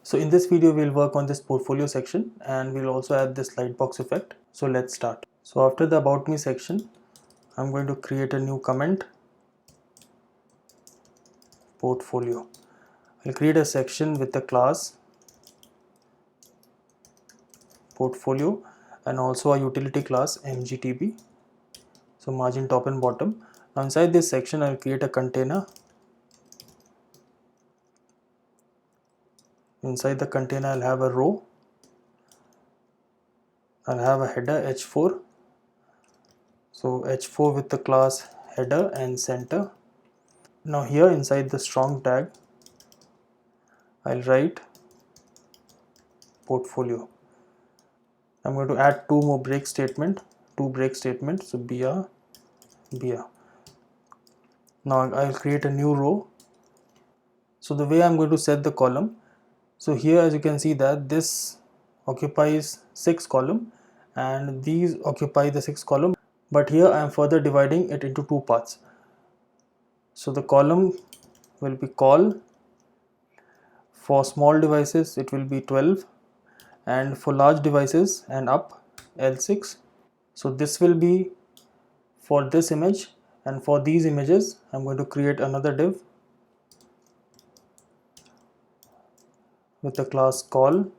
So in this video we'll work on this portfolio section and we'll also add this lightbox effect. So let's start. So after the about me section, I'm going to create a new comment, portfolio. I'll create a section with the class portfolio and also a utility class mgtb. So margin top and bottom. Now inside this section I'll create a container. Inside the container I'll have a row. I'll have a header h4. So h4 with the class header and center. Now here inside the strong tag I'll write portfolio. I'm going to add two break statements. So br. Now I'll create a new row. So the way I'm going to set the column, so here as you can see that this occupies 6 column and these occupy the 6 column, but here I am further dividing it into two parts. So the column will be col. For small devices it will be 12 and for large devices and up L6. So this will be for this image, and for these images I'm going to create another div with the class col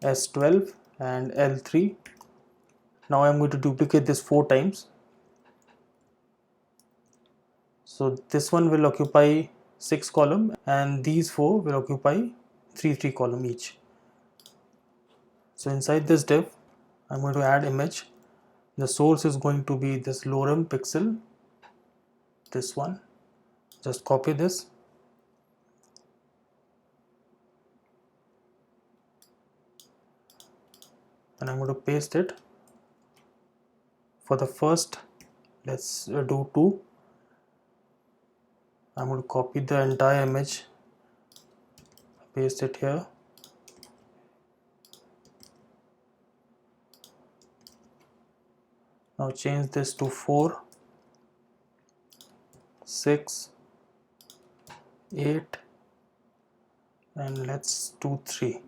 S12 and L3. Now I'm going to duplicate this 4 times. So this one will occupy 6 column and these 4 will occupy 3 column each. So inside this div I'm going to add image. The source is going to be this lorem pixel, this one. Just copy this and I'm going to paste it. For the first, let's do 2. I'm going to copy the entire image, paste it here. Now change this to 4, 6, 8 and let's do 3.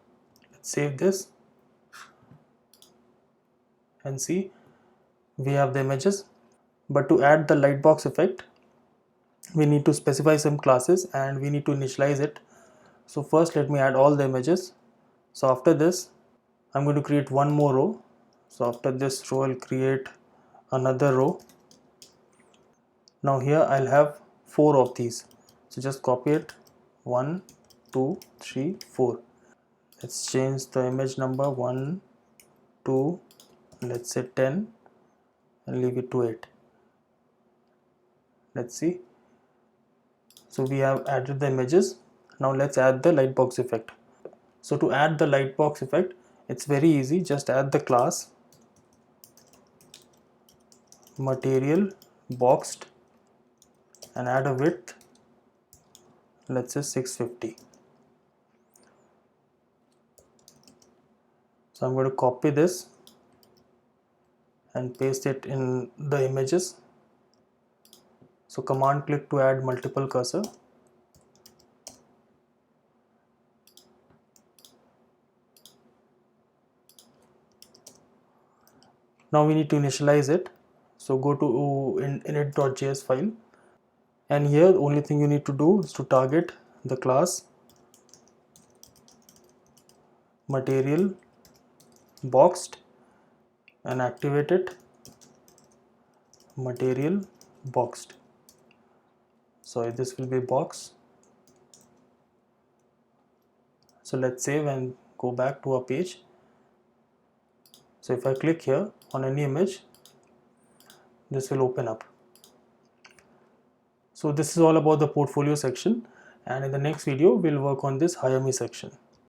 Let's save this and see we have the images. But to add the lightbox effect we need to specify some classes and we need to initialize it. So first let me add all the images. So after this I'm going to create one more row. So after this row I'll create another row. Now here I'll have 4 of these. So just copy it. 1, 2, 3, 4. Let's change the image number 1, 2, let's say 10 and leave it to 8. Let's see. So we have added the images. Now let's add the lightbox effect. So to add the lightbox effect, it's very easy. Just add the class material boxed and add a width, let's say 650. So I'm going to copy this and paste it in the images. So command click to add multiple cursor. Now we need to initialize it. So go to init.js file and here the only thing you need to do is to target the class material boxed and activate it material boxed. So this will be box. So let's save and go back to our page. So if I click here on any image, this will open up. So this is all about the portfolio section, and in the next video we'll work on this hire me section.